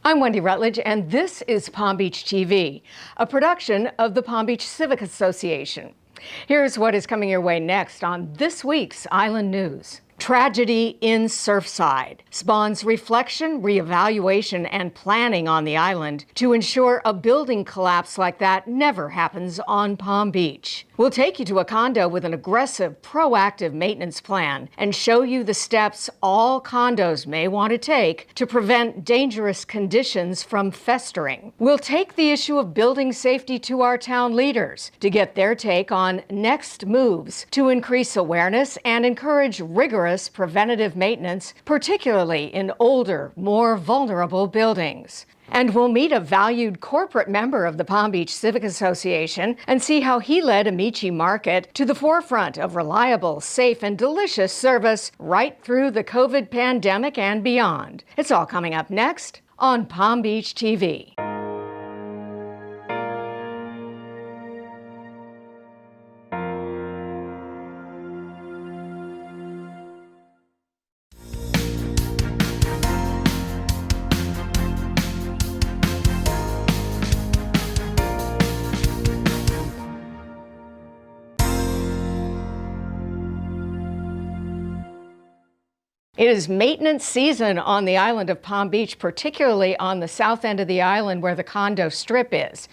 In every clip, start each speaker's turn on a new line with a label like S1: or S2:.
S1: I'm Wendy Rutledge, and this is Palm Beach TV, a production of the Palm Beach Civic Association. Here's what is coming your way next on this week's Island News. Tragedy in Surfside spawns reflection, reevaluation, and planning on the island to ensure a building collapse like that never happens on Palm Beach. We'll take you to a condo with an aggressive, proactive maintenance plan and show you the steps all condos may want to take to prevent dangerous conditions from festering. We'll take the issue of building safety to our town leaders to get their take on next moves to increase awareness and encourage rigorous preventative maintenance, particularly in older, more vulnerable buildings. And we'll meet a valued corporate member of the Palm Beach Civic Association and see how he led Amici Market to the forefront of reliable, safe, and delicious service right through the COVID pandemic and beyond. It's all coming up next on Palm Beach TV. It is maintenance season on the island of Palm Beach, particularly on the south end of the island where the condo strip is.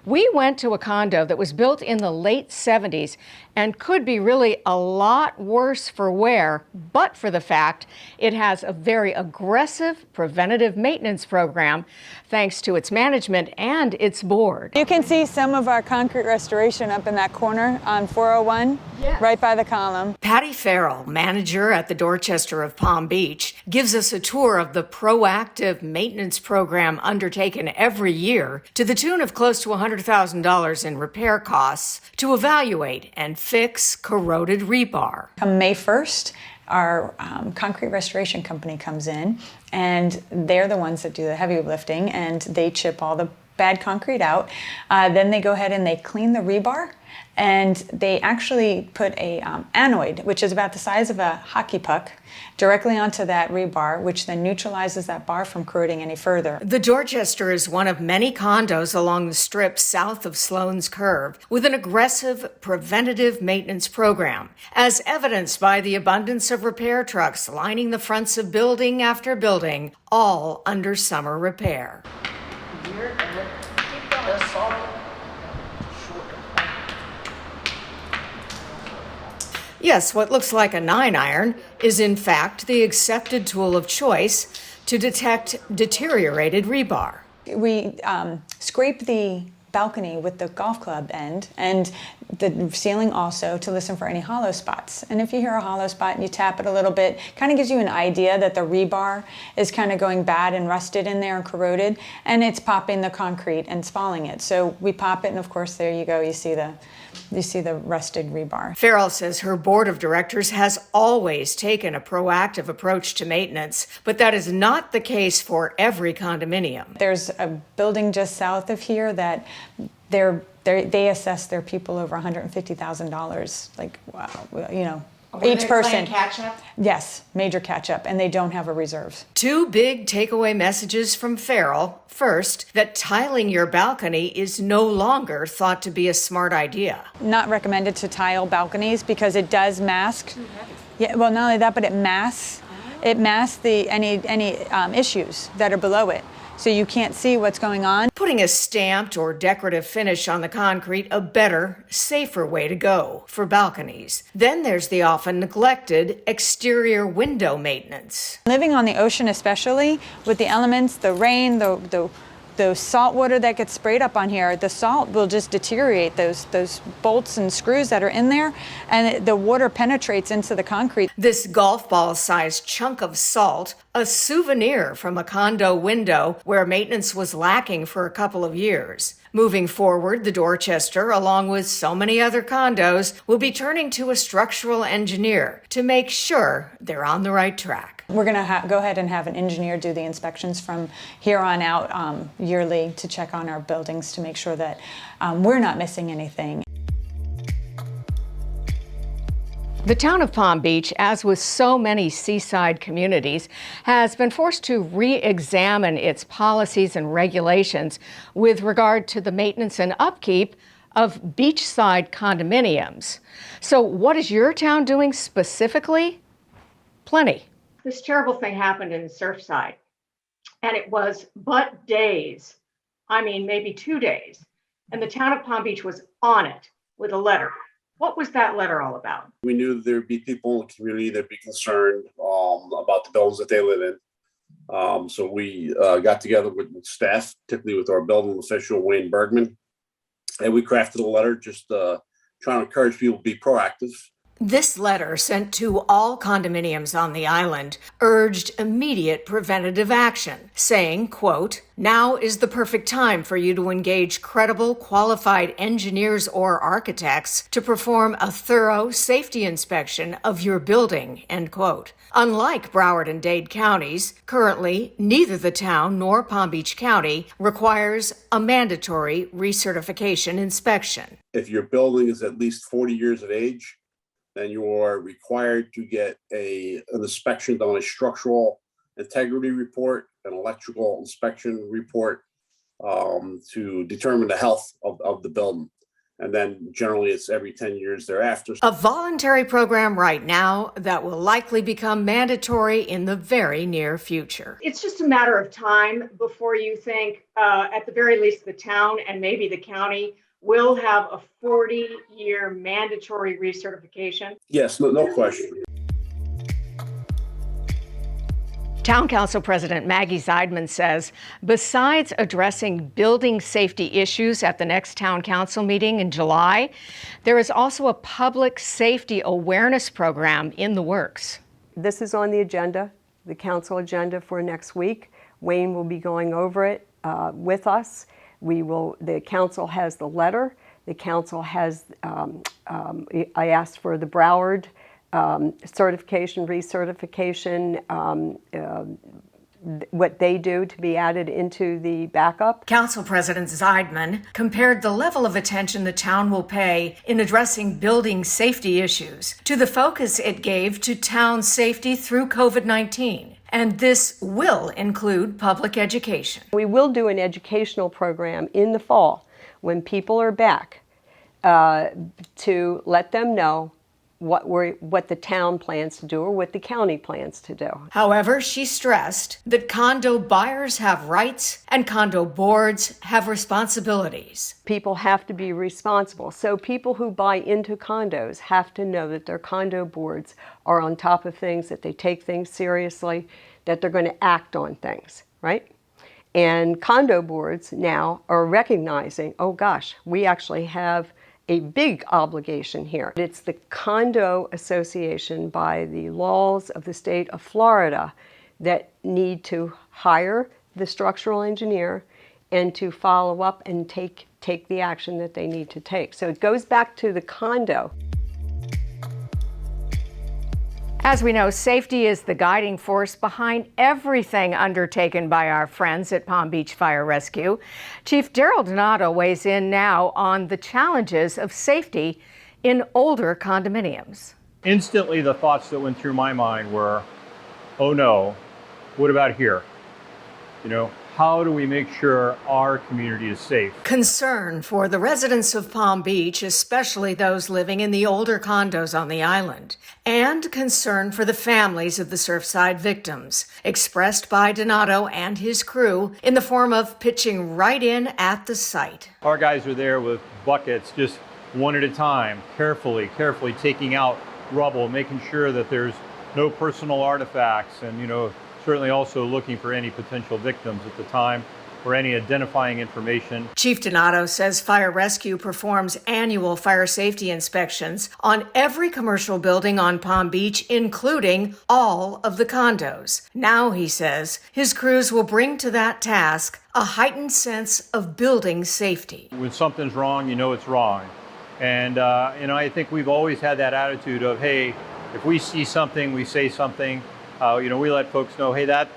S1: We went to a condo that was built in the late 70s and could be really a lot worse for wear, but for the fact it has a very aggressive preventative maintenance program thanks to its management and its board.
S2: You can see some of our concrete restoration up in that corner on 401, yes, right by the column.
S1: Patty Farrell, manager at the Dorchester of Palm Beach, gives us a tour of the proactive maintenance program undertaken every year to the tune of close to $100,000 in repair costs to evaluate and fix corroded rebar.
S2: On May 1st, our concrete restoration company comes in, and they're the ones that do the heavy lifting, and they chip all the bad concrete out. Then they go ahead and they clean the rebar, and they actually put a anoid, which is about the size of a hockey puck, directly onto that rebar, which then neutralizes that bar from corroding any further.
S1: The Dorchester is one of many condos along the strip south of Sloan's Curve with an aggressive preventative maintenance program, as evidenced by the abundance of repair trucks lining the fronts of building after building, all under summer repair. Yes, what looks like a 9-iron is in fact the accepted tool of choice to detect deteriorated rebar.
S2: We scrape the balcony with the golf club end and the ceiling also to listen for any hollow spots. And if you hear a hollow spot and you tap it a little bit, kind of gives you an idea that the rebar is kind of going bad and rusted in there and corroded, and it's popping the concrete and spalling it. So we pop it, and of course there you go, you see the rusted rebar.
S1: Farrell says her board of directors has always taken a proactive approach to maintenance, but that is not the case for every condominium.
S2: There's a building just south of here that they assess their people over $150,000. Like, wow, you know. Each person.
S1: Catch up?
S2: Yes, major catch up, and they don't have a reserve.
S1: Two big takeaway messages from Farrell. First, that tiling your balcony is no longer thought to be a smart idea.
S2: Not recommended to tile balconies because it does mask. Yeah, well, not only that, but it masks any issues that are below it. So you can't see what's going on.
S1: Putting a stamped or decorative finish on the concrete, a better, safer way to go for balconies. Then there's the often neglected exterior window maintenance.
S2: Living on the ocean especially, with the elements, the rain, the salt water that gets sprayed up on here, the salt will just deteriorate those bolts and screws that are in there, and the water penetrates into the concrete.
S1: This golf ball-sized chunk of salt, a souvenir from a condo window where maintenance was lacking for a couple of years. Moving forward, the Dorchester, along with so many other condos, will be turning to a structural engineer to make sure they're on the right track.
S2: We're going to go ahead and have an engineer do the inspections from here on out yearly to check on our buildings to make sure that we're not missing anything.
S1: The town of Palm Beach, as with so many seaside communities, has been forced to re-examine its policies and regulations with regard to the maintenance and upkeep of beachside condominiums. So what is your town doing specifically? Plenty. This terrible thing happened in Surfside, and it was but days. I mean, maybe 2 days. And the town of Palm Beach was on it with a letter. What was that letter all about?
S3: We knew there'd be people in the community that'd be concerned about the buildings that they live in. So we got together with staff, particularly with our building official, Wayne Bergman, and we crafted a letter just trying to encourage people to be proactive.
S1: This letter, sent to all condominiums on the island, urged immediate preventative action, saying, quote, "Now is the perfect time for you to engage credible, qualified engineers or architects to perform a thorough safety inspection of your building," end quote. Unlike Broward and Dade counties, currently neither the town nor Palm Beach County requires a mandatory recertification inspection.
S3: If your building is at least 40 years of age, then you are required to get an inspection done, a structural integrity report, an electrical inspection report to determine the health of the building. And then generally it's every 10 years thereafter.
S1: A voluntary program right now that will likely become mandatory in the very near future. It's just a matter of time before you think, at the very least, the town and maybe the county will have a 40-year mandatory recertification.
S3: Yes, no question.
S1: Town Council President Maggie Zeidman says, besides addressing building safety issues at the next Town Council meeting in July, there is also a public safety awareness program in the works.
S4: This is on the agenda, the council agenda for next week. Wayne will be going over it with us. The council has the letter. The council has, I asked for the Broward certification, recertification, what they do to be added into the backup.
S1: Council President Zeidman compared the level of attention the town will pay in addressing building safety issues to the focus it gave to town safety through COVID-19. And this will include public education.
S4: We will do an educational program in the fall when people are back to let them know what the town plans to do or what the county plans to do.
S1: However, she stressed that condo buyers have rights and condo boards have responsibilities.
S4: People have to be responsible. So people who buy into condos have to know that their condo boards are on top of things, that they take things seriously, that they're going to act on things, right? And condo boards now are recognizing, oh gosh, we actually have a big obligation here. It's the Condo Association by the laws of the state of Florida that need to hire the structural engineer and to follow up and take the action that they need to take. So it goes back to the condo.
S1: As we know, safety is the guiding force behind everything undertaken by our friends at Palm Beach Fire Rescue. Chief Daryl Donato weighs in now on the challenges of safety in older condominiums.
S5: Instantly, the thoughts that went through my mind were, oh no, what about here? How do we make sure our community is safe?
S1: Concern for the residents of Palm Beach, especially those living in the older condos on the island, and concern for the families of the Surfside victims, expressed by Donato and his crew in the form of pitching right in at the site.
S5: Our guys are there with buckets, just one at a time, carefully taking out rubble, making sure that there's no personal artifacts, and certainly also looking for any potential victims at the time or any identifying information.
S1: Chief Donato says Fire Rescue performs annual fire safety inspections on every commercial building on Palm Beach, including all of the condos. Now, he says, his crews will bring to that task a heightened sense of building safety.
S5: When something's wrong, it's wrong. And, I think we've always had that attitude of, hey, if we see something, we say something. We let folks know, hey, that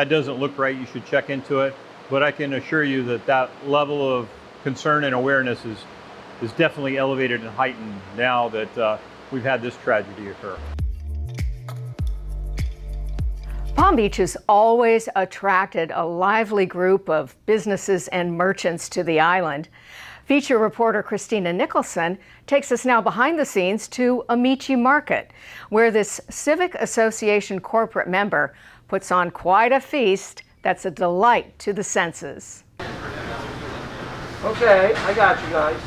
S5: doesn't look right, you should check into it. But I can assure you that level of concern and awareness is definitely elevated and heightened now that we've had this tragedy occur.
S1: Palm Beach has always attracted a lively group of businesses and merchants to the island. Feature reporter Christina Nicholson takes us now behind the scenes to Amici Market, where this Civic Association corporate member puts on quite a feast that's a delight to the senses.
S6: Okay, I got you guys.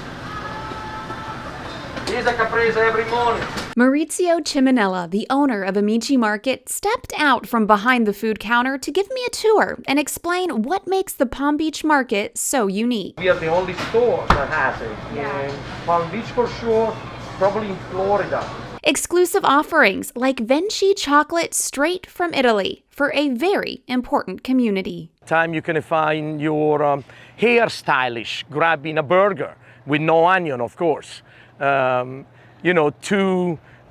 S6: Here's a caprese every morning.
S7: Maurizio Ciminella, the owner of Amici Market, stepped out from behind the food counter to give me a tour and explain what makes the Palm Beach Market so unique.
S6: We are the only store that has it. In Palm Beach for sure, probably in Florida.
S7: Exclusive offerings like Venchi chocolate straight from Italy for a very important community.
S6: Time you can find your hair stylish grabbing a burger with no onion, of course. To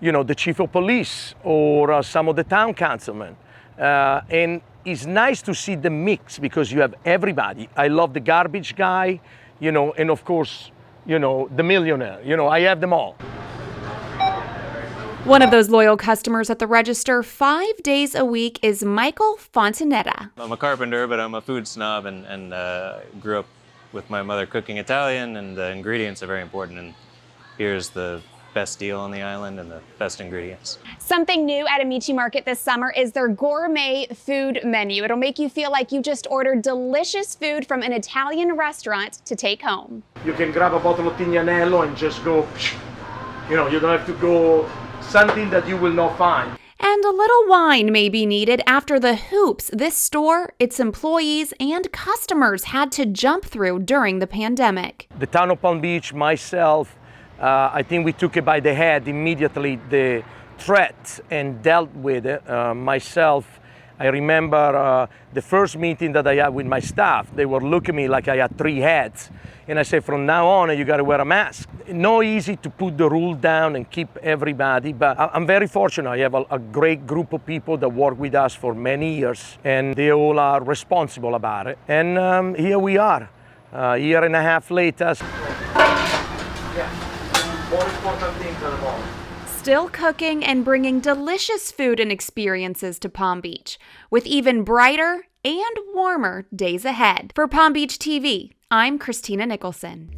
S6: the chief of police or some of the town councilmen. And it's nice to see the mix because you have everybody. I love the garbage guy, and of course, the millionaire. I have them all.
S7: One of those loyal customers at the register 5 days a week is Michael Fontanetta.
S8: I'm a carpenter, but I'm a food snob and grew up with my mother cooking Italian, and the ingredients are very important. And here's the best deal on the island and the best ingredients.
S9: Something new at Amici Market this summer is their gourmet food menu. It'll make you feel like you just ordered delicious food from an Italian restaurant to take home.
S6: You can grab a bottle of Tignanello and just go, you don't have to go something that you will not find.
S7: And a little wine may be needed after the hoops this store, its employees, and customers had to jump through during the pandemic.
S6: The town of Palm Beach, myself, I think we took it by the head immediately, the threat, and dealt with it. Myself, I remember the first meeting that I had with my staff, they were looking at me like I had 3 heads. And I said, from now on, you got to wear a mask. No easy to put the rule down and keep everybody, but I'm very fortunate. I have a great group of people that work with us for many years, and they all are responsible about it. And here we are, a year and a half later. More important things at the moment.
S7: Still cooking and bringing delicious food and experiences to Palm Beach, with even brighter and warmer days ahead. For Palm Beach TV, I'm Christina Nicholson.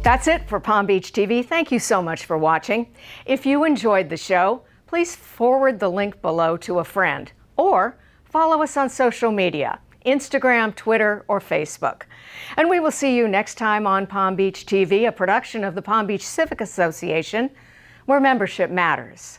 S1: That's it for Palm Beach TV. Thank you so much for watching. If you enjoyed the show, please forward the link below to a friend or follow us on social media, Instagram, Twitter, or Facebook. And we will see you next time on Palm Beach TV, a production of the Palm Beach Civic Association, where membership matters.